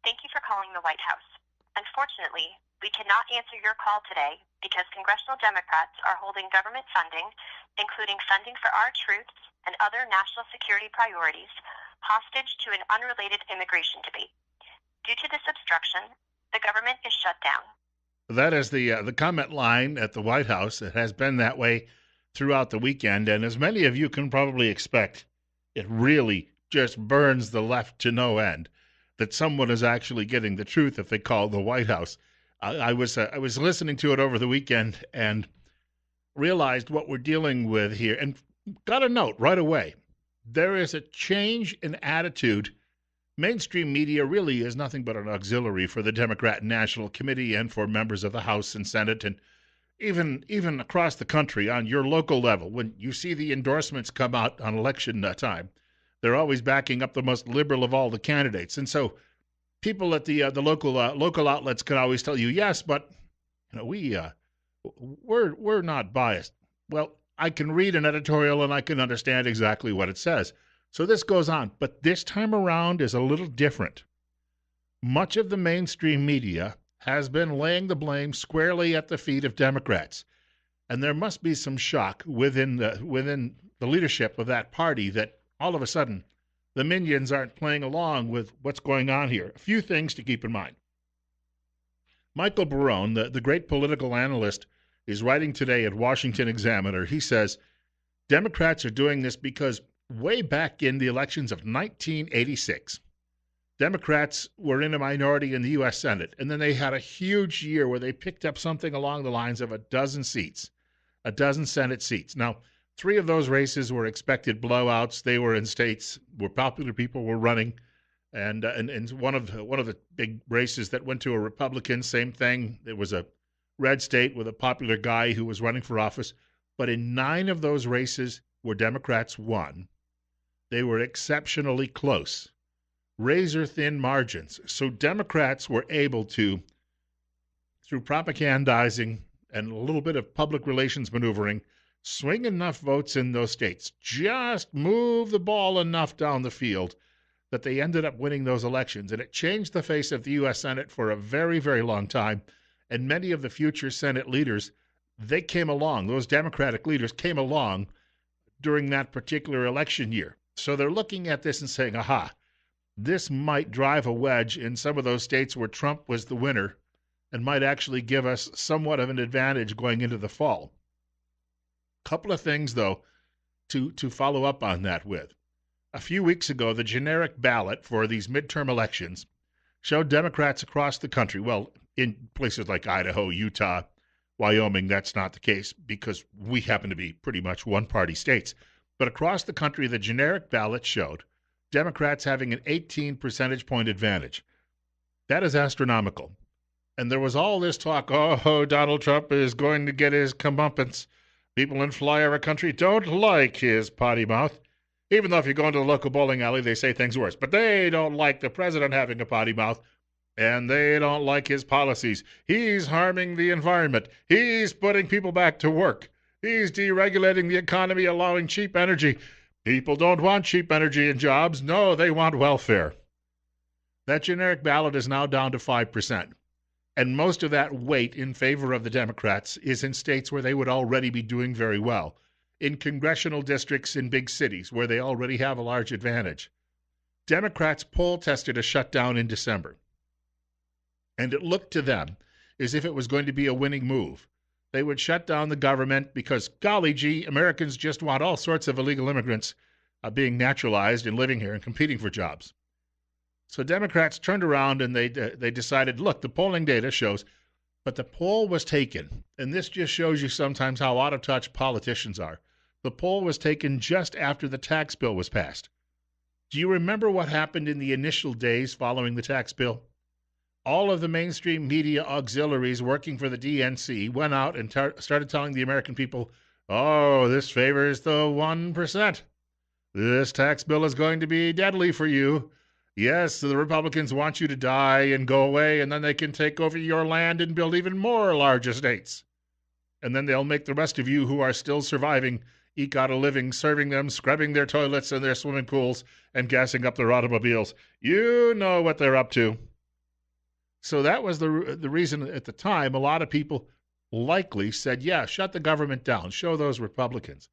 Thank you for calling the White House. Unfortunately, we cannot answer your call today because congressional Democrats are holding government funding, including funding for our troops and other national security priorities, hostage to an unrelated immigration debate. Due to this obstruction, the government is shut down. That is the comment line at the White House. It has been that way throughout the weekend, and as many of you can probably expect, it really just burns the left to no end that someone is actually getting the truth if they call the White House. I was listening to it over the weekend and realized what we're dealing with here, and got a note right away. There is a change in attitude. Mainstream media really is nothing but an auxiliary for the Democrat National Committee and for members of the House and Senate, and even across the country on your local level. When you see the endorsements come out on election time, they're always backing up the most liberal of all the candidates. And so people at the local outlets can always tell you, yes, but we're not biased. Well, I can read an editorial and I can understand exactly what it says. So this goes on, but this time around is a little different. Much of the mainstream media has been laying the blame squarely at the feet of Democrats, and there must be some shock within the leadership of that party that all of a sudden the minions aren't playing along with what's going on here. A few things to keep in mind. Michael Barone, the great political analyst, is writing today at Washington Examiner. He says Democrats are doing this because way back in the elections of 1986, Democrats were in a minority in the U.S. Senate, and then they had a huge year where they picked up something along the lines of a dozen Senate seats. Now, 3 of those races were expected blowouts. They were in states where popular people were running, and one of the big races that went to a Republican, same thing. It was a red state with a popular guy who was running for office. But in 9 of those races where Democrats won, they were exceptionally close, razor-thin margins. So Democrats were able to, through propagandizing and a little bit of public relations maneuvering, swing enough votes in those states, just move the ball enough down the field that they ended up winning those elections. And it changed the face of the U.S. Senate for a very, very long time. And many of the future Senate leaders, they came along, those Democratic leaders came along during that particular election year. So they're looking at this and saying, aha, this might drive a wedge in some of those states where Trump was the winner and might actually give us somewhat of an advantage going into the fall. Couple of things, though, to follow up on that with. A few weeks ago, the generic ballot for these midterm elections showed Democrats across the country, well, in places like Idaho, Utah, Wyoming, that's not the case because we happen to be pretty much one-party states. But across the country, the generic ballot showed Democrats having an 18 percentage point advantage. That is astronomical. And there was all this talk, oh, Donald Trump is going to get his comeuppance. People in flyover country don't like his potty mouth. Even though if you go into the local bowling alley, they say things worse. But they don't like the president having a potty mouth. And they don't like his policies. He's harming the environment. He's putting people back to work. He's deregulating the economy, allowing cheap energy. People don't want cheap energy and jobs. No, they want welfare. That generic ballot is now down to 5%. And most of that weight in favor of the Democrats is in states where they would already be doing very well, in congressional districts in big cities where they already have a large advantage. Democrats poll tested a shutdown in December. And it looked to them as if it was going to be a winning move. They would shut down the government because, golly gee, Americans just want all sorts of illegal immigrants being naturalized and living here and competing for jobs. So Democrats turned around and they decided, look, the polling data shows, but the poll was taken, and this just shows you sometimes how out of touch politicians are. The poll was taken just after the tax bill was passed. Do you remember what happened in the initial days following the tax bill? All of the mainstream media auxiliaries working for the DNC went out and started telling the American people, oh, this favors the 1%. This tax bill is going to be deadly for you. Yes, the Republicans want you to die and go away, and then they can take over your land and build even more large estates. And then they'll make the rest of you who are still surviving eke out a living serving them, scrubbing their toilets and their swimming pools, and gassing up their automobiles. You know what they're up to. So that was the reason at the time a lot of people likely said, yeah, shut the government down, show those Republicans.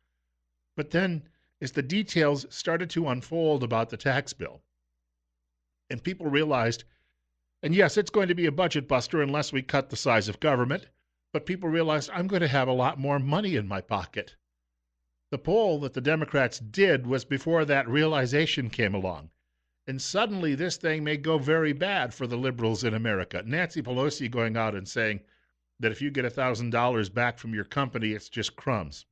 But then as the details started to unfold about the tax bill, and people realized, and yes, it's going to be a budget buster unless we cut the size of government, but people realized I'm going to have a lot more money in my pocket. The poll that the Democrats did was before that realization came along. And suddenly this thing may go very bad for the liberals in America. Nancy Pelosi going out and saying that if you get $1,000 back from your company, it's just crumbs.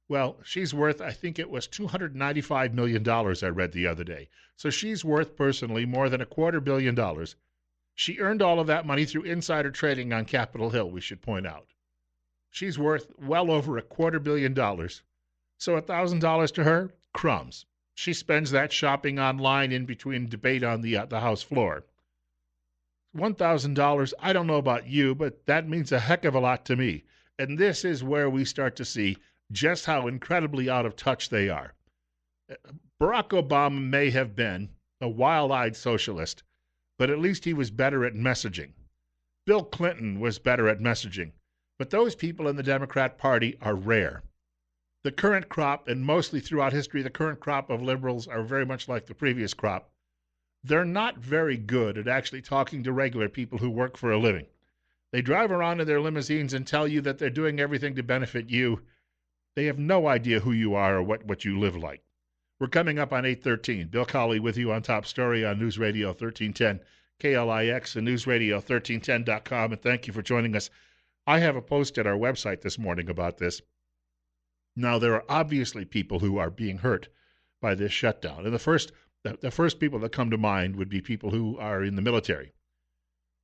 Well, she's worth, I think it was $295 million I read the other day. So she's worth personally more than $250 million. She earned all of that money through insider trading on Capitol Hill, we should point out. She's worth well over $250 million. So $1,000 to her, crumbs. She spends that shopping online in between debate on the House floor. $1,000, I don't know about you, but that means a heck of a lot to me. And this is where we start to see just how incredibly out of touch they are. Barack Obama may have been a wild-eyed socialist, but at least he was better at messaging. Bill Clinton was better at messaging. But those people in the Democrat Party are rare. The current crop, and mostly throughout history, the current crop of liberals are very much like the previous crop. They're not very good at actually talking to regular people who work for a living. They drive around in their limousines and tell you that they're doing everything to benefit you. They have no idea who you are or what you live like. We're coming up on 8:13. Bill Colley with you on Top Story on News Radio 1310, KLIX, and newsradio1310.com, and thank you for joining us. I have a post at our website this morning about this. Now, there are obviously people who are being hurt by this shutdown. And the first people that come to mind would be people who are in the military.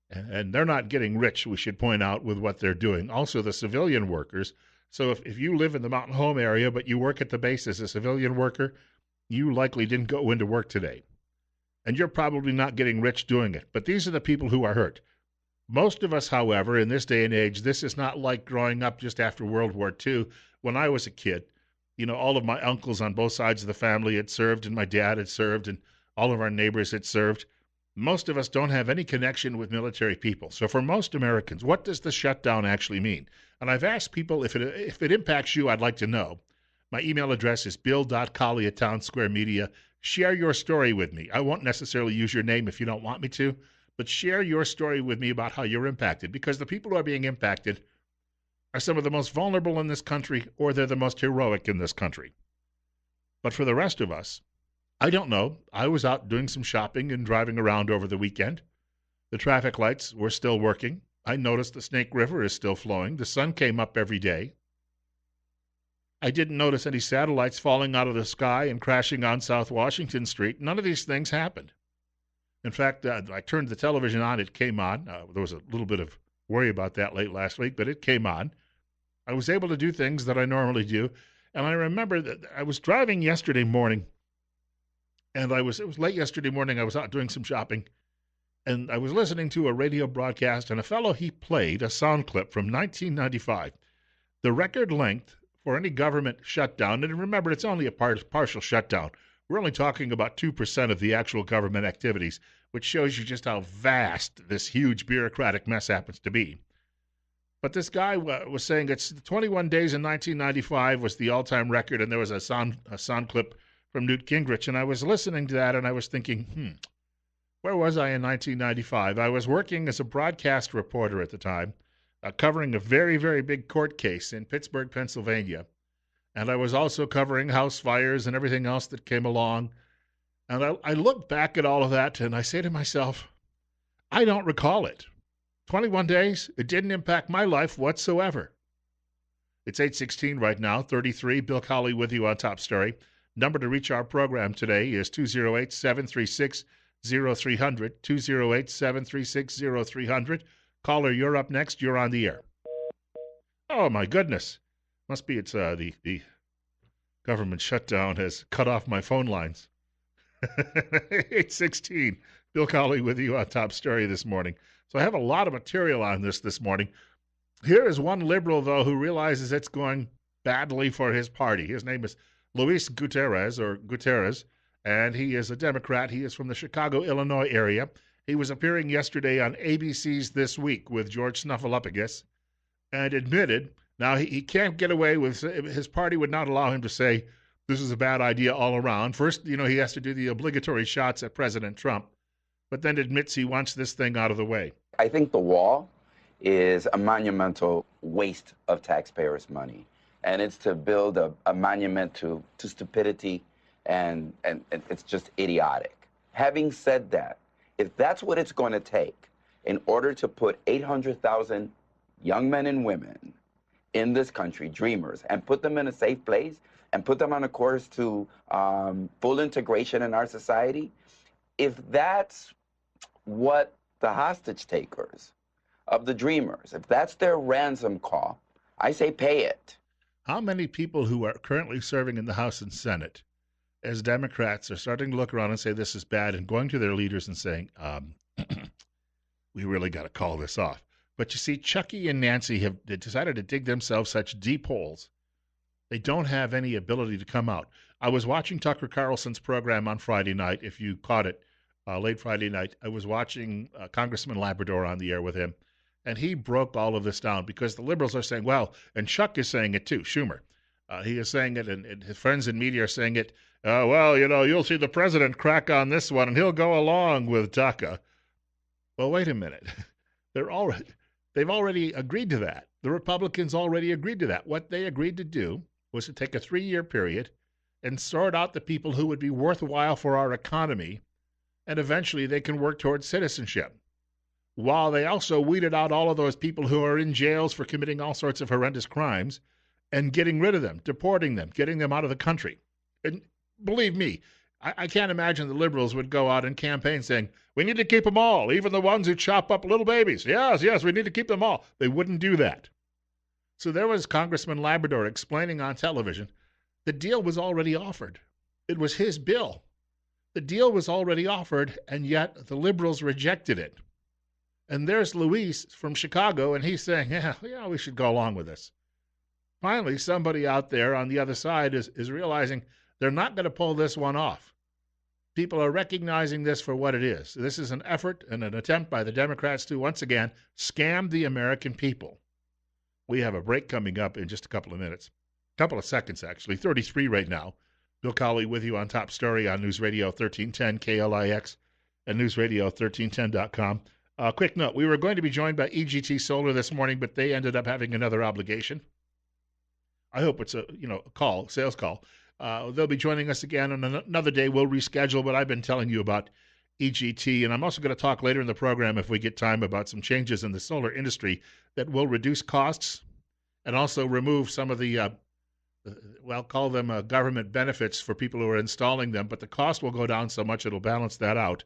And they're not getting rich, we should point out, with what they're doing. Also, the civilian workers. So if you live in the mountain home area, but you work at the base as a civilian worker, you likely didn't go into work today. And you're probably not getting rich doing it. But these are the people who are hurt. Most of us, however, in this day and age, this is not like growing up just after World War II. When I was a kid, all of my uncles on both sides of the family had served, and my dad had served, and all of our neighbors had served. Most of us don't have any connection with military people. So for most Americans, what does the shutdown actually mean? And I've asked people, if it impacts you, I'd like to know. My email address is bill.colley@townsquaremedia. Share your story with me. I won't necessarily use your name if you don't want me to, but share your story with me about how you're impacted, because the people who are being impacted are some of the most vulnerable in this country, or they're the most heroic in this country. But for the rest of us, I don't know. I was out doing some shopping and driving around over the weekend. The traffic lights were still working. I noticed the Snake River is still flowing. The sun came up every day. I didn't notice any satellites falling out of the sky and crashing on South Washington Street. None of these things happened. In fact, I turned the television on. It came on. There was a little bit of worry about that late last week, but it came on. I was able to do things that I normally do. And I remember that I was driving yesterday morning, and it was late yesterday morning. I was out doing some shopping, and I was listening to a radio broadcast, and a fellow, he played a sound clip from 1995. The record length for any government shutdown, and remember, it's only a partial shutdown. We're only talking about 2% of the actual government activities, which shows you just how vast this huge bureaucratic mess happens to be. But this guy was saying it's 21 days in 1995 was the all-time record, and there was a sound clip from Newt Gingrich, and I was listening to that, and I was thinking, where was I in 1995? I was working as a broadcast reporter at the time, covering a very, very big court case in Pittsburgh, Pennsylvania, and I was also covering house fires and everything else that came along. And I look back at all of that, and I say to myself, I don't recall it. 21 days, it didn't impact my life whatsoever. It's 8:16 right now, 33. Bill Colley with you on Top Story. Number to reach our program today is 208-736-0300, 208-736-0300. Caller, you're up next. You're on the air. Oh, my goodness. Must be it's the government shutdown has cut off my phone lines. 8:16. Bill Colley with you on Top Story this morning. So I have a lot of material on this morning. Here is one liberal, though, who realizes it's going badly for his party. His name is Luis Gutierrez, and he is a Democrat. He is from the Chicago, Illinois area. He was appearing yesterday on ABC's This Week with George Snuffleupagus and admitted now he can't get away with his party would not allow him to say this is a bad idea all around. First, he has to do the obligatory shots at President Trump, but then admits he wants this thing out of the way. I think the wall is a monumental waste of taxpayers' money. And it's to build a monument to stupidity, and it's just idiotic. Having said that, if that's what it's going to take in order to put 800,000 young men and women in this country, dreamers, and put them in a safe place and put them on a course to full integration in our society, if that's what the hostage takers of the dreamers, if that's their ransom call, I say pay it. How many people who are currently serving in the House and Senate as Democrats are starting to look around and say this is bad and going to their leaders and saying, we really got to call this off. But you see, Chucky and Nancy have decided to dig themselves such deep holes. They don't have any ability to come out. I was watching Tucker Carlson's program on Friday night. If you caught it, late Friday night, I was watching Congressman Labrador on the air with him. And he broke all of this down because the liberals are saying, well, and Chuck is saying it too, Schumer. He is saying it, and his friends in media are saying it. Well, you'll see the president crack on this one, and he'll go along with DACA. Well, wait a minute. They've already agreed to that. The Republicans already agreed to that. What they agreed to do was to take a 3-year period and sort out the people who would be worthwhile for our economy, and eventually they can work towards citizenship, while they also weeded out all of those people who are in jails for committing all sorts of horrendous crimes and getting rid of them, deporting them, getting them out of the country. And believe me, I can't imagine the liberals would go out and campaign saying, we need to keep them all, even the ones who chop up little babies. Yes, we need to keep them all. They wouldn't do that. So there was Congressman Labrador explaining on television the deal was already offered. It was his bill. The deal was already offered, and yet the liberals rejected it. And there's Luis from Chicago, and he's saying, yeah, we should go along with this. Finally, somebody out there on the other side is realizing they're not going to pull this one off. People are recognizing this for what it is. This is an effort and an attempt by the Democrats to, once again, scam the American people. We have a break coming up in just a couple of minutes. A couple of seconds, actually. 33 right now. Bill Colley with you on Top Story on News Radio 1310 KLIX and newsradio1310.com. Quick note, we were going to be joined by EGT Solar this morning, but they ended up having another obligation. I hope it's a sales call. They'll be joining us again on another day. We'll reschedule, but I've been telling you about EGT, and I'm also going to talk later in the program, if we get time, about some changes in the solar industry that will reduce costs and also remove some of the, call them government benefits for people who are installing them, but the cost will go down so much it'll balance that out.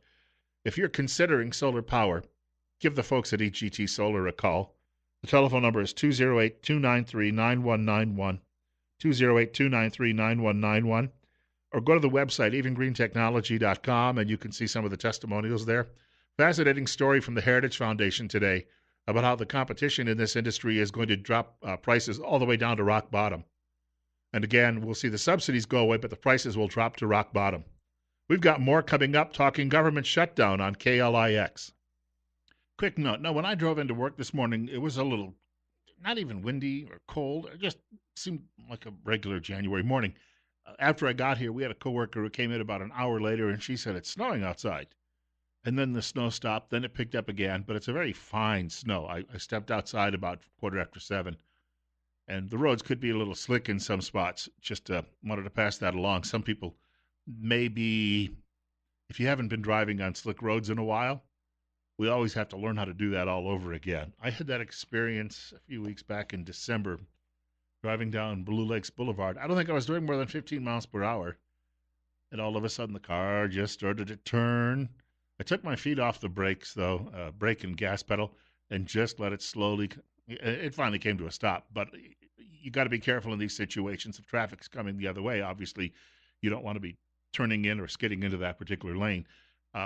If you're considering solar power, give the folks at EGT Solar a call. The telephone number is 208-293-9191, 208-293-9191, or go to the website, evengreentechnology.com, and you can see some of the testimonials there. Fascinating story from the Heritage Foundation today about how the competition in this industry is going to drop prices all the way down to rock bottom. And again, we'll see the subsidies go away, but the prices will drop to rock bottom. We've got more coming up, talking government shutdown on KLIX. Quick note, now when I drove into work this morning, it was a little, not even windy or cold. It just seemed like a regular January morning. After I got here, we had a coworker who came in about an hour later, and she said, it's snowing outside. And then the snow stopped, then it picked up again, but it's a very fine snow. I stepped outside about 7:15, and the roads could be a little slick in some spots. Just wanted to pass that along. Some people maybe, if you haven't been driving on slick roads in a while, we always have to learn how to do that all over again. I had that experience a few weeks back in December, driving down Blue Lakes Boulevard. I don't think I was doing more than 15 miles per hour, and all of a sudden the car just started to turn. I took my feet off the brakes, though, brake and gas pedal, and just let it slowly. It finally came to a stop, but you got to be careful in these situations. If traffic's coming the other way, obviously, you don't want to be turning in or skidding into that particular lane.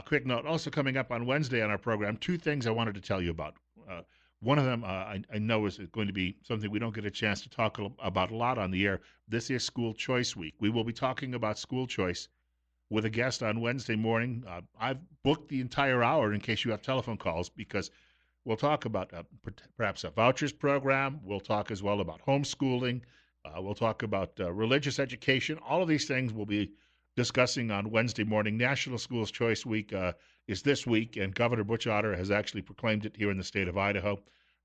Quick note, also coming up on Wednesday on our program, 2 things I wanted to tell you about. One of them I know is going to be something we don't get a chance to talk about a lot on the air. This is School Choice Week. We will be talking about school choice with a guest on Wednesday morning. I've booked the entire hour in case you have telephone calls because we'll talk about perhaps a vouchers program. We'll talk as well about homeschooling. We'll talk about religious education. All of these things we'll be discussing on Wednesday morning. National Schools Choice Week is this week, and Governor Butch Otter has actually proclaimed it here in the state of Idaho.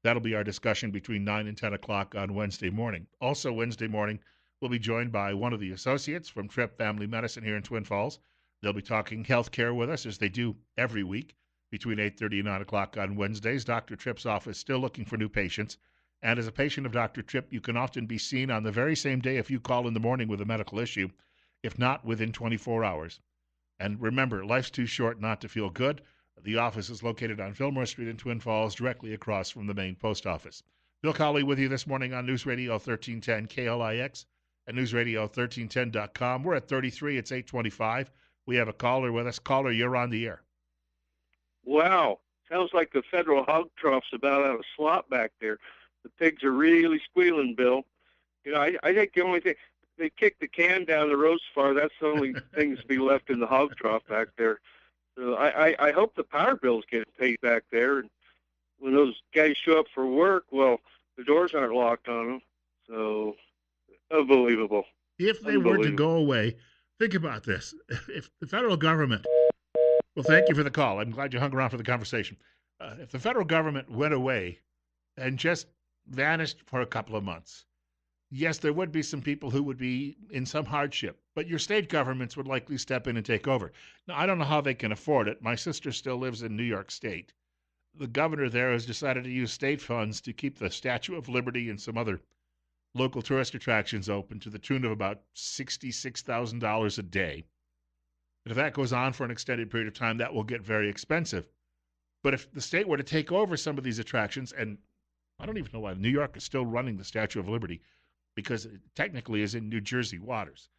That'll be our discussion between 9 and 10 o'clock on Wednesday morning. Also, Wednesday morning, we'll be joined by one of the associates from Tripp Family Medicine here in Twin Falls. They'll be talking healthcare with us as they do every week between 8:30 and 9 o'clock on Wednesdays. Dr. Tripp's office still looking for new patients. And as a patient of Dr. Tripp, you can often be seen on the very same day if you call in the morning with a medical issue, if not within 24 hours. And remember, life's too short not to feel good. The office is located on Fillmore Street in Twin Falls, directly across from the main post office. Bill Colley with you this morning on News Radio 1310 KLIX and newsradio1310.com. We're at 33. It's 8:25. We have a caller with us. Caller, you're on the air. Wow. Sounds like the federal hog trough's about out of slop back there. The pigs are really squealing, Bill. You know, I think the only thing, they kick the can down the road so far, that's the only thing to be left in the hog trough back there. So I hope the power bills get paid back there. And when those guys show up for work, well, the doors aren't locked on them. So, unbelievable. If they were to go away, think about this. If the federal government, well, thank you for the call. I'm glad you hung around for the conversation. If the federal government went away and just vanished for a couple of months, yes, there would be some people who would be in some hardship, but your state governments would likely step in and take over. Now, I don't know how they can afford it. My sister still lives in New York State. The governor there has decided to use state funds to keep the Statue of Liberty and some other local tourist attractions open to the tune of about $66,000 a day. And if that goes on for an extended period of time, that will get very expensive. But if the state were to take over some of these attractions, and I don't even know why New York is still running the Statue of Liberty, because it technically is in New Jersey waters.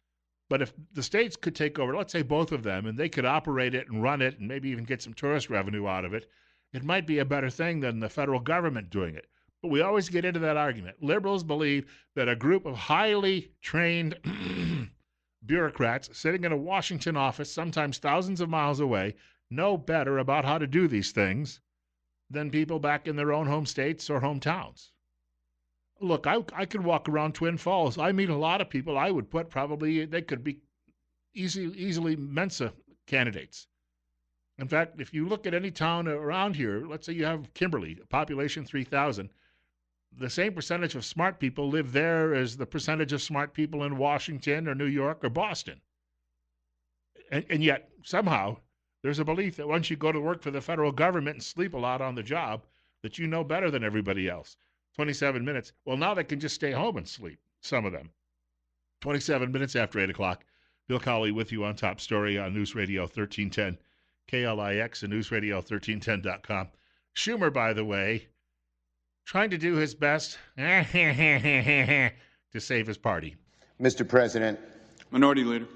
But if the states could take over, let's say both of them, and they could operate it and run it and maybe even get some tourist revenue out of it, it might be a better thing than the federal government doing it. But we always get into that argument. Liberals believe that a group of highly trained bureaucrats sitting in a Washington office, sometimes thousands of miles away, know better about how to do these things than people back in their own home states or hometowns. Look, I could walk around Twin Falls. I meet a lot of people I would put probably, they could be easily Mensa candidates. In fact, if you look at any town around here, let's say you have Kimberly, population 3,000, the same percentage of smart people live there as the percentage of smart people in Washington or New York or Boston. And yet, somehow, there's a belief that once you go to work for the federal government and sleep a lot on the job, that you know better than everybody else. 27 minutes. Well, now they can just stay home and sleep, some of them. 27 minutes after 8 o'clock. Bill Colley with you on Top Story on News Radio 1310, KLIX and newsradio1310.com. Schumer, by the way, trying to do his best to save his party. Mr. President. Minority Leader.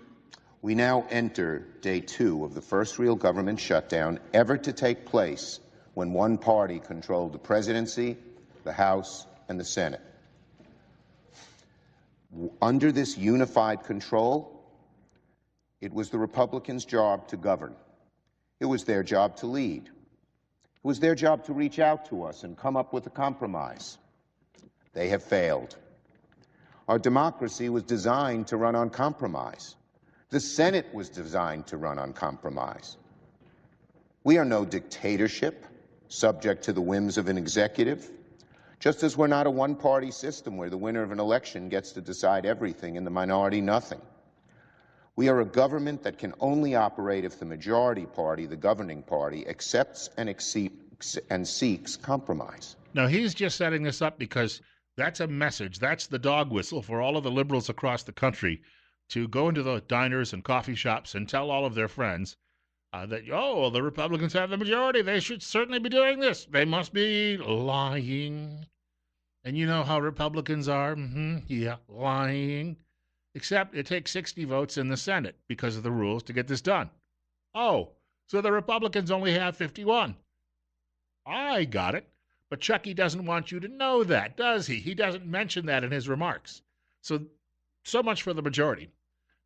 We now enter day 2 of the first real government shutdown ever to take place when one party controlled the presidency, the House, and the Senate. Under this unified control, it was the Republicans' job to govern. It was their job to lead. It was their job to reach out to us and come up with a compromise. They have failed. Our democracy was designed to run on compromise. The Senate was designed to run on compromise. We are no dictatorship subject to the whims of an executive, just as we're not a one-party system where the winner of an election gets to decide everything and the minority nothing. We are a government that can only operate if the majority party, the governing party, accepts and seeks compromise. Now, he's just setting this up because that's a message. That's the dog whistle for all of the liberals across the country to go into the diners and coffee shops and tell all of their friends that, oh, the Republicans have the majority. They should certainly be doing this. They must be lying. And you know how Republicans are. Yeah, lying. Except it takes 60 votes in the Senate because of the rules to get this done. Oh, so the Republicans only have 51. I got it. But Chucky doesn't want you to know that, does he? He doesn't mention that in his remarks. So much for the majority.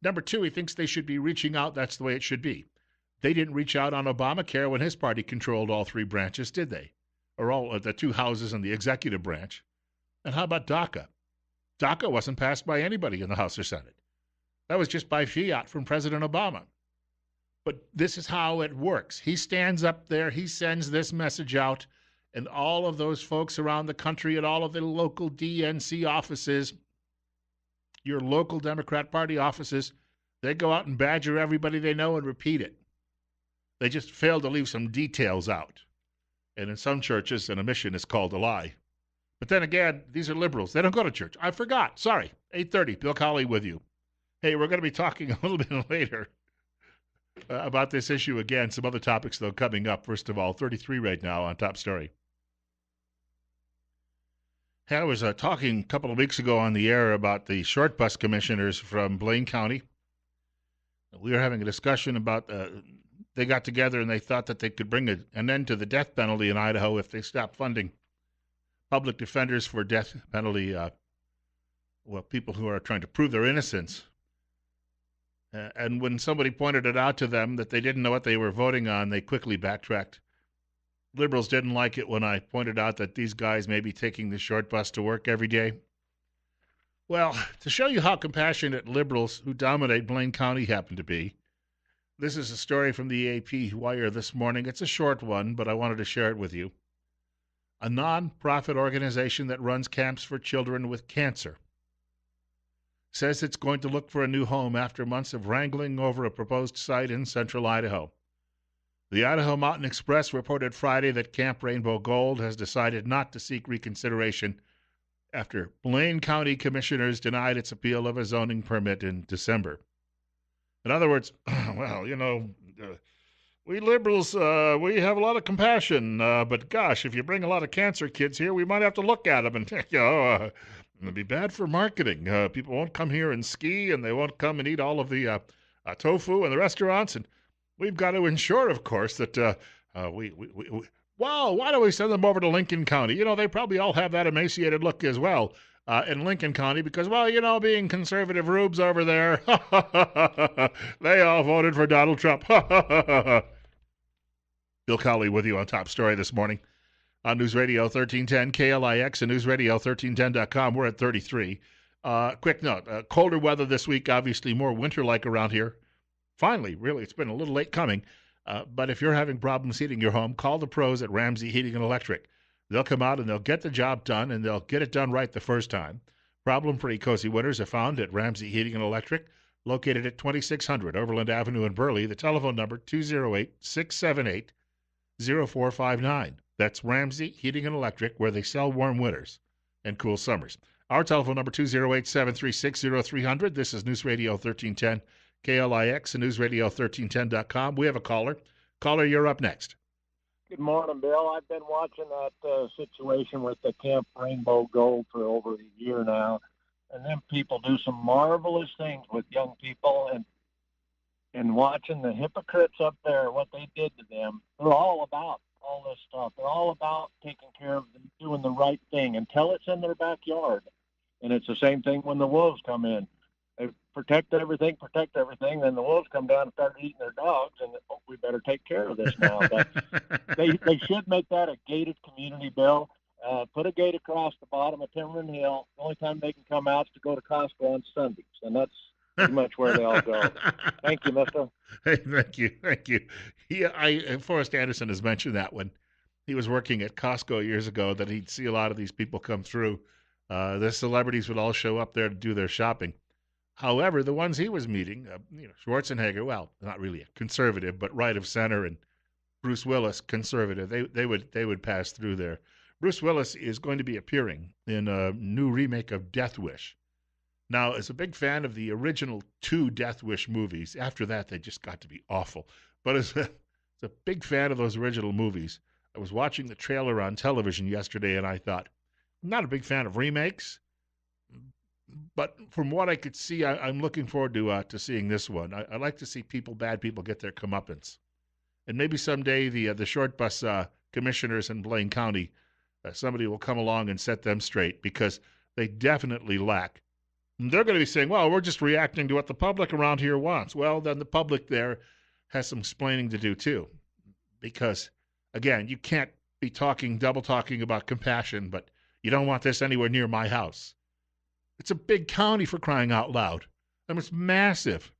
Number two, he thinks they should be reaching out. That's the way it should be. They didn't reach out on Obamacare when his party controlled all three branches, did they? Or all the two houses and the executive branch. And how about DACA? DACA wasn't passed by anybody in the House or Senate. That was just by fiat from President Obama. But this is how it works. He stands up there, he sends this message out, and all of those folks around the country at all of the local DNC offices, your local Democrat Party offices, they go out and badger everybody they know and repeat it. They just fail to leave some details out. And in some churches, an omission is called a lie. But then again, these are liberals. They don't go to church. I forgot. Sorry. 8:30, Bill Colley with you. Hey, we're going to be talking a little bit later about this issue again. Some other topics, though, coming up. First of all, 33 right now on Top Story. Hey, I was talking a couple of weeks ago on the air about the short bus commissioners from Blaine County. We were having a discussion about they got together and they thought that they could bring an end to the death penalty in Idaho if they stopped funding public defenders for death penalty, people who are trying to prove their innocence. And when somebody pointed it out to them that they didn't know what they were voting on, they quickly backtracked. Liberals didn't like it when I pointed out that these guys may be taking the short bus to work every day. Well, to show you how compassionate liberals who dominate Blaine County happen to be, this is a story from the AP Wire this morning. It's a short one, but I wanted to share it with you. A non-profit organization that runs camps for children with cancer says it's going to look for a new home after months of wrangling over a proposed site in central Idaho. The Idaho Mountain Express reported Friday that Camp Rainbow Gold has decided not to seek reconsideration after Blaine County commissioners denied its appeal of a zoning permit in December. In other words, well, we liberals, we have a lot of compassion, but gosh, if you bring a lot of cancer kids here, we might have to look at them and, it'll be bad for marketing. People won't come here and ski, and they won't come and eat all of the tofu in the restaurants, and we've got to ensure, of course, that why don't we send them over to Lincoln County? They probably all have that emaciated look as well in Lincoln County because, being conservative rubes over there, they all voted for Donald Trump. Bill Colley with you on Top Story this morning on News Radio 1310 KLIX and NewsRadio1310.com. We're at 33. Quick note, colder weather this week, obviously more winter-like around here. Finally, really, it's been a little late coming. But if you're having problems heating your home, call the pros at Ramsey Heating and Electric. They'll come out and they'll get the job done, and they'll get it done right the first time. Problem-free cozy winters are found at Ramsey Heating and Electric, located at 2600 Overland Avenue in Burley. The telephone number, 208-678-0459. That's Ramsey Heating and Electric, where they sell warm winters and cool summers. Our telephone number, 208-736-0300. This is News Radio 1310. KLIX and NewsRadio1310.com. We have a caller. Caller, you're up next. Good morning, Bill. I've been watching that situation with the Camp Rainbow Gold for over a year now, and them people do some marvelous things with young people, and watching the hypocrites up there, what they did to them. They're all about all this stuff. They're all about taking care of them, doing the right thing until it's in their backyard. And it's the same thing when the wolves come in. They protect everything, then the wolves come down and start eating their dogs, and we better take care of this now. But they should make that a gated community, Bill. Put a gate across the bottom of Timberland Hill. The only time they can come out is to go to Costco on Sundays, and that's pretty much where they all go. Thank you, mister. Hey, thank you. Forrest Anderson has mentioned that when he was working at Costco years ago, that he'd see a lot of these people come through. The celebrities would all show up there to do their shopping. However, the ones he was meeting, Schwarzenegger, well, not really a conservative, but right of center, and Bruce Willis, conservative, they would pass through there. Bruce Willis is going to be appearing in a new remake of Death Wish. Now, as a big fan of the original 2 Death Wish movies, after that they just got to be awful. But as a big fan of those original movies, I was watching the trailer on television yesterday, and I thought, I'm not a big fan of remakes. But from what I could see, I'm looking forward to seeing this one. I like to see bad people get their comeuppance. And maybe someday the short bus commissioners in Blaine County, somebody will come along and set them straight, because they definitely lack And they're going to be saying, well, we're just reacting to what the public around here wants. Well, then the public there has some explaining to do too. Because, again, you can't be double talking about compassion, but you don't want this anywhere near my house. It's a big county, for crying out loud. I mean, it's massive.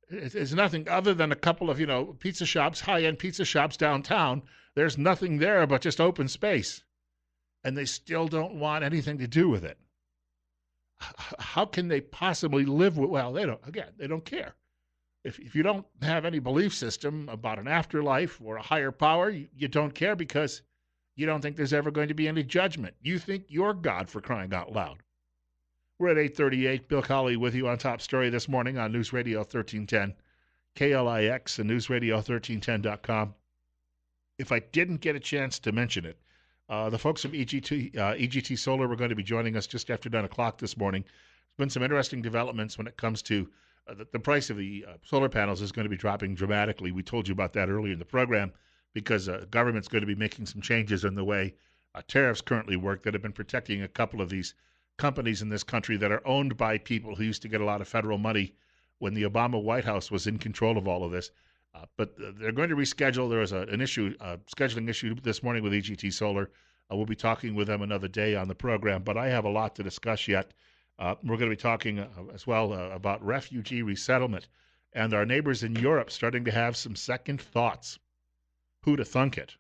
It's nothing other than a couple of, pizza shops, high-end pizza shops downtown. There's nothing there but just open space. And they still don't want anything to do with it. How can they possibly live with, well, they don't care. If you don't have any belief system about an afterlife or a higher power, you don't care because you don't think there's ever going to be any judgment. You think you're God, for crying out loud. We're at 8:38. Bill Colley with you on Top Story this morning on News Radio 1310, KLIX and newsradio1310.com. If I didn't get a chance to mention it, the folks of EGT Solar were going to be joining us just after 9 o'clock this morning. There's been some interesting developments when it comes to the price of the solar panels is going to be dropping dramatically. We told you about that earlier in the program because government's going to be making some changes in the way tariffs currently work that have been protecting a couple of these companies in this country that are owned by people who used to get a lot of federal money when the Obama White House was in control of all of this. But they're going to reschedule. There was an issue, scheduling issue this morning with EGT Solar. We'll be talking with them another day on the program, but I have a lot to discuss yet. We're going to be talking as well about refugee resettlement and our neighbors in Europe starting to have some second thoughts. Who'd have thunk it?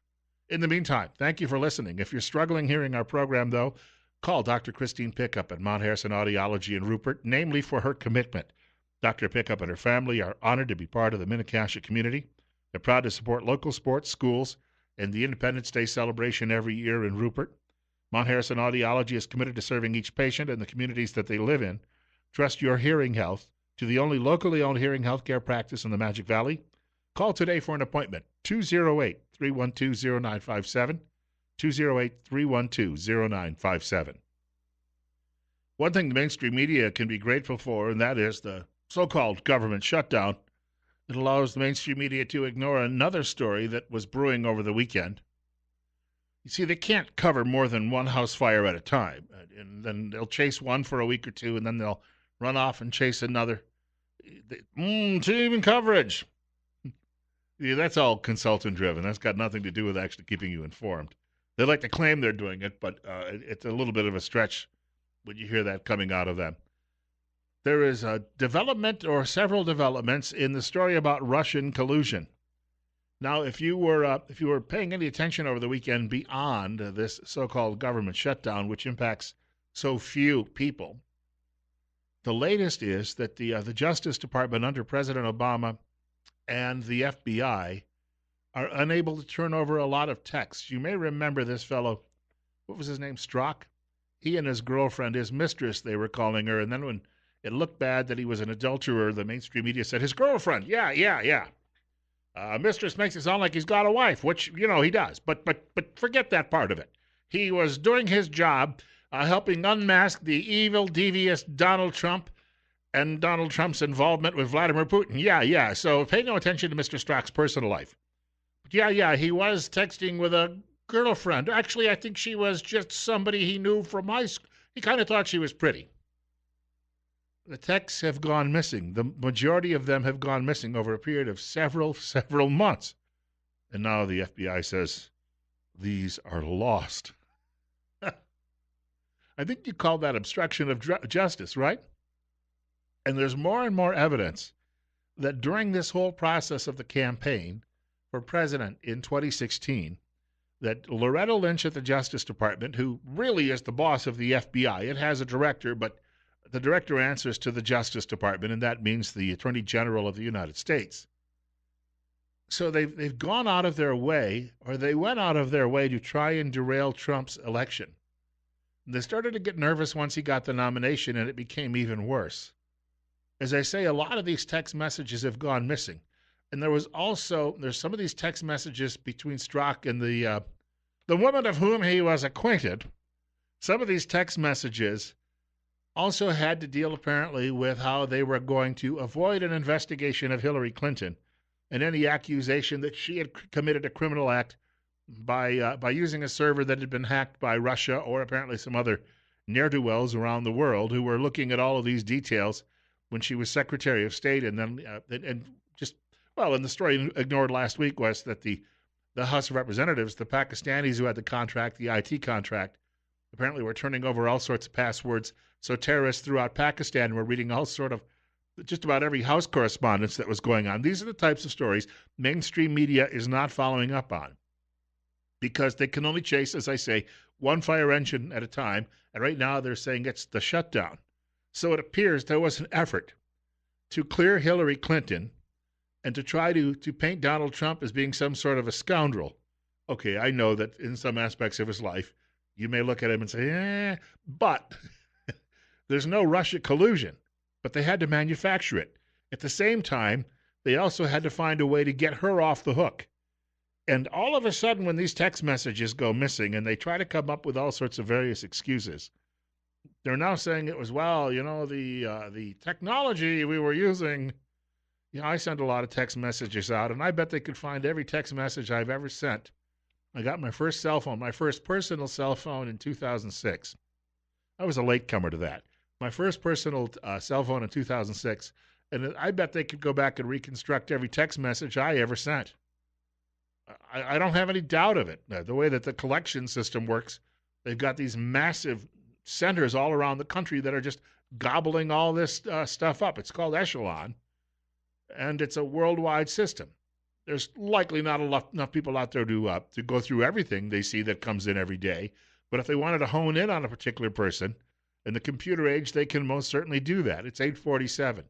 In the meantime, thank you for listening. If you're struggling hearing our program, though, call Dr. Christine Pickup at Mount Harrison Audiology in Rupert, namely for her commitment. Dr. Pickup and her family are honored to be part of the Minnetonka community. They're proud to support local sports, schools, and the Independence Day celebration every year in Rupert. Mount Harrison Audiology is committed to serving each patient and the communities that they live in. Trust your hearing health to the only locally owned hearing healthcare practice in the Magic Valley. Call today for an appointment, 208-312-0957, 208-312-0957. One thing the mainstream media can be grateful for, and that is the so-called government shutdown. It allows the mainstream media to ignore another story that was brewing over the weekend. You see, they can't cover more than one house fire at a time, and then they'll chase one for a week or two, and then they'll run off and chase another. Team coverage. Yeah, that's all consultant-driven. That's got nothing to do with actually keeping you informed. They like to claim they're doing it, but it's a little bit of a stretch when you hear that coming out of them. There is a development or several developments in the story about Russian collusion. Now, if you were paying any attention over the weekend beyond this so-called government shutdown, which impacts so few people, the latest is that the Justice Department under President Obama and the FBI are unable to turn over a lot of texts. You may remember this fellow, what was his name, Strzok? He and his girlfriend, his mistress, they were calling her, and then when it looked bad that he was an adulterer, the mainstream media said, his girlfriend, yeah. Mistress makes it sound like he's got a wife, which, he does. But forget that part of it. He was doing his job, helping unmask the evil, devious Donald Trump and Donald Trump's involvement with Vladimir Putin. Yeah. So pay no attention to Mr. Strzok's personal life. But yeah, he was texting with a girlfriend. Actually, I think she was just somebody he knew from high school. He kind of thought she was pretty. The texts have gone missing. The majority of them have gone missing over a period of several months. And now the FBI says these are lost. I think you call that obstruction of justice, right? And there's more and more evidence that during this whole process of the campaign for president in 2016, that Loretta Lynch at the Justice Department, who really is the boss of the FBI, it has a director, but the director answers to the Justice Department, and that means the Attorney General of the United States. So they've gone out of their way, or they went out of their way to try and derail Trump's election. They started to get nervous once he got the nomination, and it became even worse. As I say, a lot of these text messages have gone missing. And there's some of these text messages between Strzok and the woman of whom he was acquainted. Some of these text messages also had to deal apparently with how they were going to avoid an investigation of Hillary Clinton and any accusation that she had committed a criminal act by using a server that had been hacked by Russia or apparently some other ne'er-do-wells around the world who were looking at all of these details when she was Secretary of State, and then and the story ignored last week was that the House of Representatives, the Pakistanis who had the contract, the IT contract, apparently were turning over all sorts of passwords. So terrorists throughout Pakistan were reading all sort of just about every House correspondence that was going on. These are the types of stories mainstream media is not following up on because they can only chase, as I say, one fire engine at a time. And right now they're saying it's the shutdown. So it appears there was an effort to clear Hillary Clinton and to try to paint Donald Trump as being some sort of a scoundrel. Okay, I know that in some aspects of his life, you may look at him and say, but there's no Russia collusion. But they had to manufacture it. At the same time, they also had to find a way to get her off the hook. And all of a sudden, when these text messages go missing and they try to come up with all sorts of various excuses, they're now saying it was, the technology we were using. I send a lot of text messages out, and I bet they could find every text message I've ever sent. I got my first cell phone, my first personal cell phone in 2006. I was a latecomer to that. My first personal cell phone in 2006, and I bet they could go back and reconstruct every text message I ever sent. I don't have any doubt of it. The way that the collection system works, they've got these massive centers all around the country that are just gobbling all this stuff up. It's called Echelon, and it's a worldwide system. There's likely not enough people out there to go through everything they see that comes in every day. But if they wanted to hone in on a particular person, in the computer age, they can most certainly do that. It's 8:47.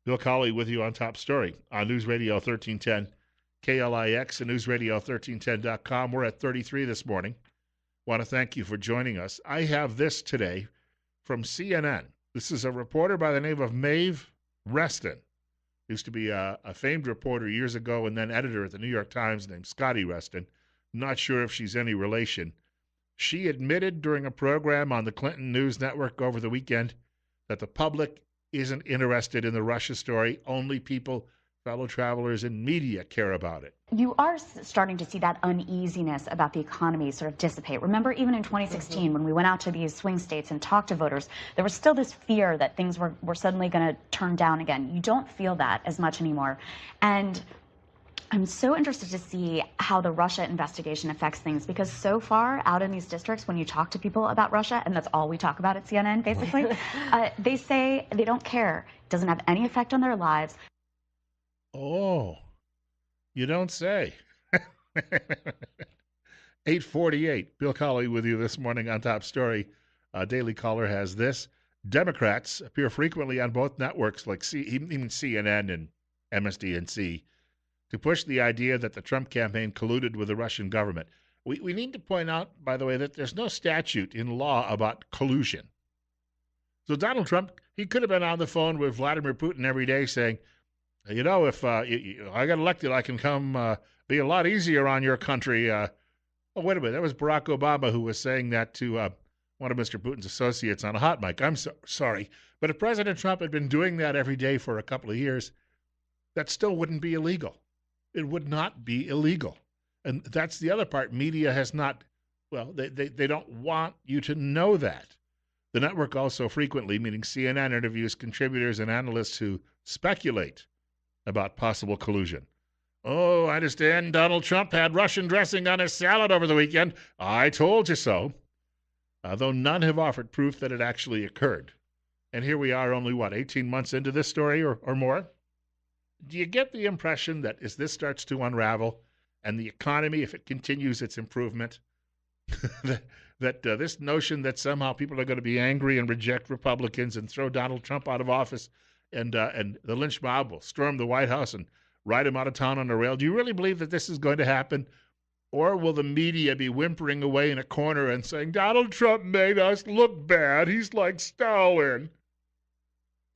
Bill Colley with you on Top Story on News Radio 1310 KLIX and newsradio1310.com. We're at 33 this morning. Want to thank you for joining us. I have this today from CNN. This is a reporter by the name of Maeve Reston. Used to be a famed reporter years ago and then editor at the New York Times named Scotty Reston. Not sure if she's any relation. She admitted during a program on the Clinton News Network over the weekend that the public isn't interested in the Russia story. Only people, fellow travelers, and media care about it. You are starting to see that uneasiness about the economy sort of dissipate. Remember, even in 2016, when we went out to these swing states and talked to voters, there was still this fear that things were suddenly going to turn down again. You don't feel that as much anymore. And I'm so interested to see how the Russia investigation affects things, because so far out in these districts, when you talk to people about Russia, and that's all we talk about at CNN, basically, they say they don't care. It doesn't have any effect on their lives. Oh, you don't say. 8:48. Bill Colley with you this morning on Top Story. Daily Caller has this. Democrats appear frequently on both networks like even CNN and MSDNC to push the idea that the Trump campaign colluded with the Russian government. We need to point out, by the way, that there's no statute in law about collusion. So Donald Trump, he could have been on the phone with Vladimir Putin every day saying, if I got elected, I can come be a lot easier on your country. Oh, wait a minute. That was Barack Obama who was saying that to one of Mr. Putin's associates on a hot mic. I'm sorry. But if President Trump had been doing that every day for a couple of years, that still wouldn't be illegal. It would not be illegal. And that's the other part. Media has not, they don't want you to know that. The network also frequently, meaning CNN, interviews contributors and analysts who speculate about possible collusion. Oh, I understand Donald Trump had Russian dressing on his salad over the weekend. I told you so. Though none have offered proof that it actually occurred. And here we are only, 18 months into this story or more? Do you get the impression that as this starts to unravel and the economy, if it continues its improvement, that this notion that somehow people are going to be angry and reject Republicans and throw Donald Trump out of office and the lynch mob will storm the White House and ride him out of town on a rail, do you really believe that this is going to happen? Or will the media be whimpering away in a corner and saying, Donald Trump made us look bad, he's like Stalin?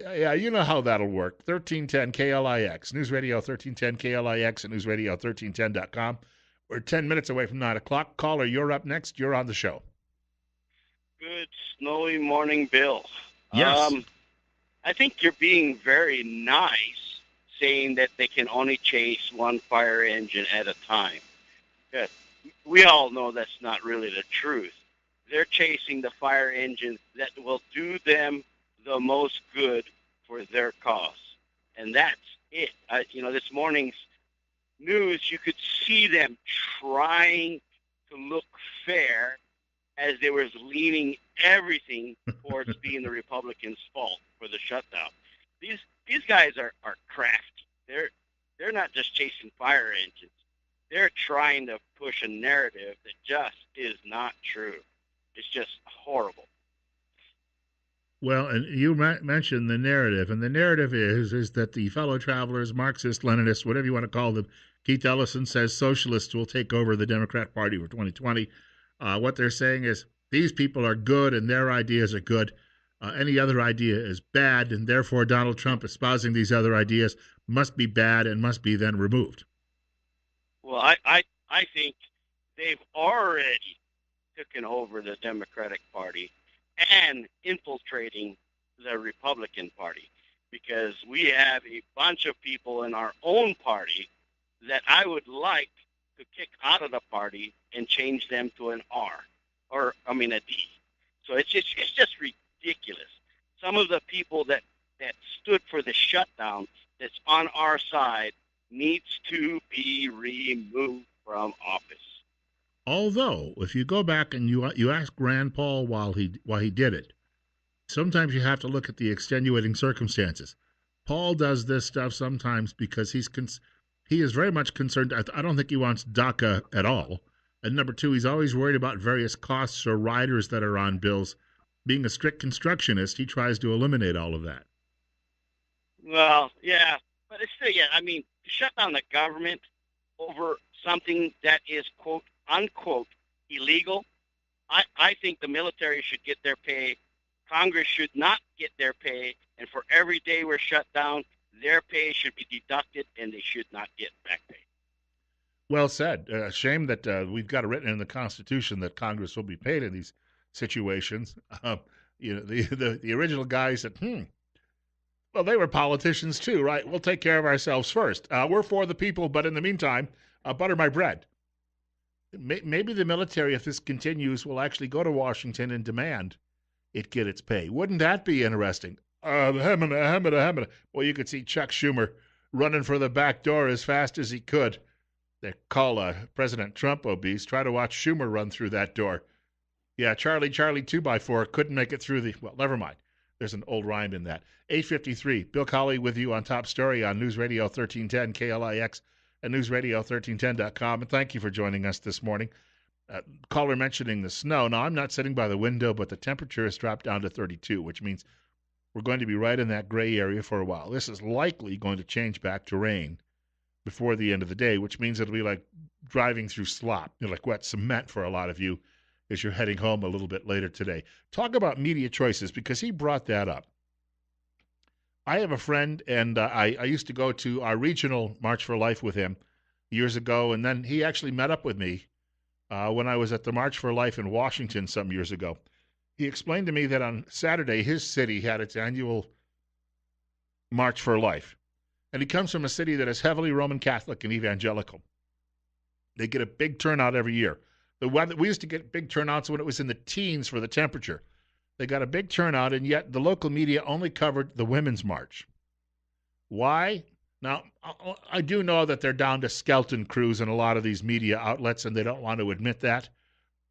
Yeah, you know how that'll work. 1310 KLIX, News Radio 1310 KLIX, and newsradio1310.com. We're 10 minutes away from 9 o'clock. Caller, you're up next. You're on the show. Good snowy morning, Bill. Yes. I think you're being very nice saying that they can only chase one fire engine at a time. Good. We all know that's not really the truth. They're chasing the fire engines that will do them the most good for their cause. And that's it. This morning's news, you could see them trying to look fair as they were leaning everything towards being the Republicans' fault for the shutdown. These guys are crafty. They're not just chasing fire engines. They're trying to push a narrative that just is not true. It's just horrible. Well, and you mentioned the narrative, and the narrative is that the fellow travelers, Marxists, Leninists, whatever you want to call them, Keith Ellison says socialists will take over the Democrat Party for 2020. What they're saying is these people are good and their ideas are good. Any other idea is bad, and therefore Donald Trump espousing these other ideas must be bad and must be then removed. Well, I think they've already taken over the Democratic Party and infiltrating the Republican Party, because we have a bunch of people in our own party that I would like to kick out of the party and change them to an R, a D. So it's just ridiculous. Some of the people that stood for the shutdown that's on our side needs to be removed from office. Although, if you go back and you ask Rand Paul why he did it, sometimes you have to look at the extenuating circumstances. Paul does this stuff sometimes because he is very much concerned. I don't think he wants DACA at all. And number two, he's always worried about various costs or riders that are on bills. Being a strict constructionist, he tries to eliminate all of that. Well, yeah, but it's still, to shut down the government over something that is, quote, unquote, illegal, I think the military should get their pay. Congress should not get their pay. And for every day we're shut down, their pay should be deducted, and they should not get back pay. Well said. Shame that we've got it written in the Constitution that Congress will be paid in these situations. The original guy said, well, they were politicians too, right? We'll take care of ourselves first. We're for the people, but in the meantime, butter my bread. Maybe the military, if this continues, will actually go to Washington and demand it get its pay. Wouldn't that be interesting? Well, you could see Chuck Schumer running for the back door as fast as he could. They call President Trump obese. Try to watch Schumer run through that door. Yeah, Charlie 2x4 couldn't make it through well, never mind. There's an old rhyme in that. 8:53, Bill Colley with you on Top Story on News Radio 1310 KLIX and newsradio1310.com. And thank you for joining us this morning. Caller mentioning the snow. Now, I'm not sitting by the window, but the temperature has dropped down to 32, which means we're going to be right in that gray area for a while. This is likely going to change back to rain before the end of the day, which means it'll be like driving through slop, like wet cement for a lot of you as you're heading home a little bit later today. Talk about media choices, because he brought that up. I have a friend, and I used to go to our regional March for Life with him years ago, and then he actually met up with me when I was at the March for Life in Washington some years ago. He explained to me that on Saturday, his city had its annual March for Life. And he comes from a city that is heavily Roman Catholic and evangelical. They get a big turnout every year. The weather, we used to get big turnouts when it was in the teens for the temperature. They got a big turnout, and yet the local media only covered the Women's March. Why? Now, I do know that they're down to skeleton crews in a lot of these media outlets, and they don't want to admit that.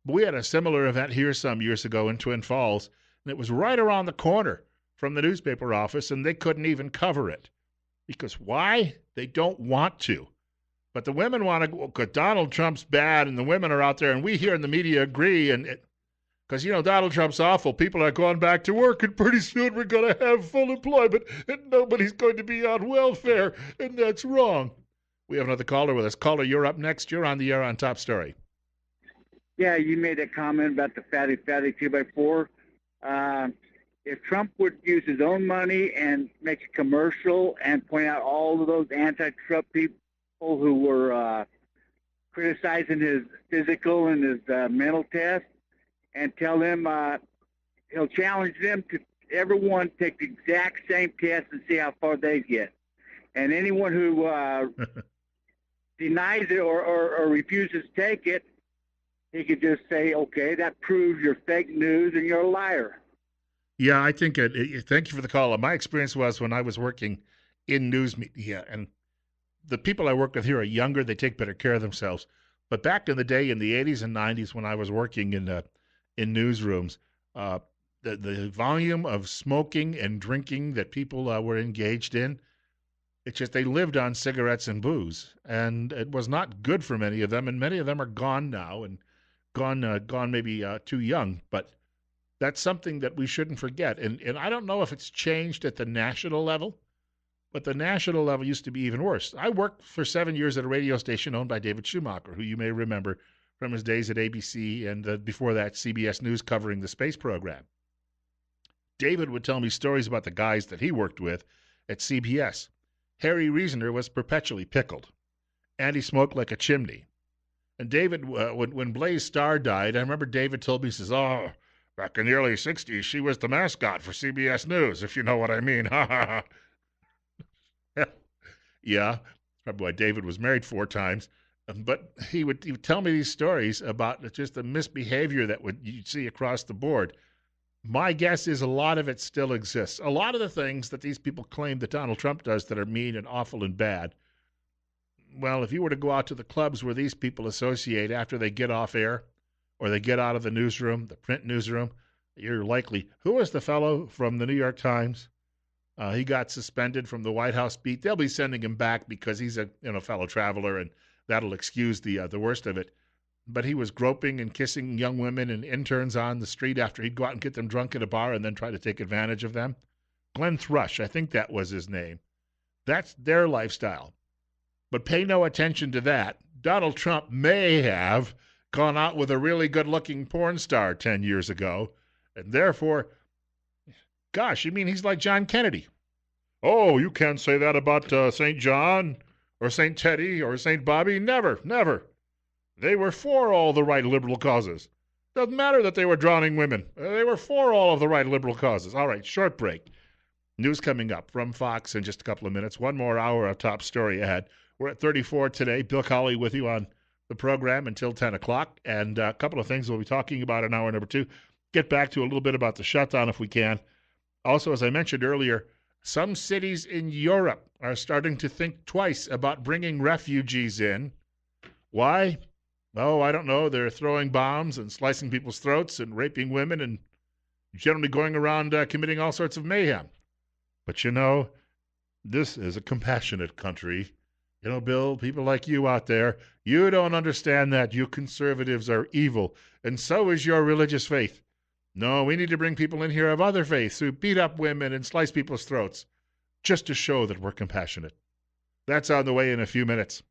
But we had a similar event here some years ago in Twin Falls, and it was right around the corner from the newspaper office, and they couldn't even cover it. Because why? They don't want to. But the women want to, because Donald Trump's bad, and the women are out there, and we here in the media agree, and because, Donald Trump's awful. People are going back to work, and pretty soon we're going to have full employment, and nobody's going to be on welfare, and that's wrong. We have another caller with us. Caller, you're up next. You're on the air on Top Story. Yeah, you made a comment about the fatty 2x4. If Trump would use his own money and make a commercial and point out all of those anti-Trump people who were criticizing his physical and his mental test, and tell them he'll challenge them to everyone take the exact same test and see how far they get. And anyone who denies it or refuses to take it, he could just say, okay, that proves you're fake news and you're a liar. Yeah, I think thank you for the call. My experience was when I was working in news media, and the people I work with here are younger, they take better care of themselves. But back in the day, in the 80s and 90s, when I was working in newsrooms, uh, the volume of smoking and drinking that people were engaged in, it's just they lived on cigarettes and booze, and it was not good for many of them. And many of them are gone now, and gone maybe too young. But that's something that we shouldn't forget. And I don't know if it's changed at the national level, but the national level used to be even worse. I worked for 7 years at a radio station owned by David Schumacher, who you may remember from his days at ABC and before that CBS News covering the space program. David would tell me stories about the guys that he worked with at CBS. Harry Reasoner was perpetually pickled, and he smoked like a chimney. And David, when Blaze Starr died, I remember David told me, he says, "Oh, back in the early 60s, she was the mascot for CBS News, if you know what I mean." Ha ha ha. Yeah, probably why David was married 4 times. But he would tell me these stories about just the misbehavior that you'd see across the board. My guess is a lot of it still exists. A lot of the things that these people claim that Donald Trump does that are mean and awful and bad, well, if you were to go out to the clubs where these people associate after they get off air or they get out of the newsroom, the print newsroom, you're likely. Who was the fellow from the New York Times? He got suspended from the White House beat. They'll be sending him back because he's a fellow traveler, and that'll excuse the worst of it. But he was groping and kissing young women and interns on the street after he'd go out and get them drunk at a bar and then try to take advantage of them. Glenn Thrush, I think that was his name. That's their lifestyle. But pay no attention to that. Donald Trump may have gone out with a really good-looking porn star 10 years ago, and therefore, gosh, you mean he's like John Kennedy. Oh, you can't say that about St. John or St. Teddy or St. Bobby. Never, never. They were for all the right liberal causes. Doesn't matter that they were drowning women. They were for all of the right liberal causes. All right, short break. News coming up from Fox in just a couple of minutes. One more hour of top story ahead. We're at 34 today. Bill Colley with you on the program until 10 o'clock. And a couple of things we'll be talking about in hour number 2. Get back to a little bit about the shutdown if we can. Also, as I mentioned earlier, some cities in Europe are starting to think twice about bringing refugees in. Why? Oh, I don't know. They're throwing bombs and slicing people's throats and raping women and generally going around committing all sorts of mayhem. But this is a compassionate country. Bill, people like you out there, you don't understand that. You conservatives are evil, and so is your religious faith. No, we need to bring people in here of other faiths who beat up women and slice people's throats just to show that we're compassionate. That's on the way in a few minutes.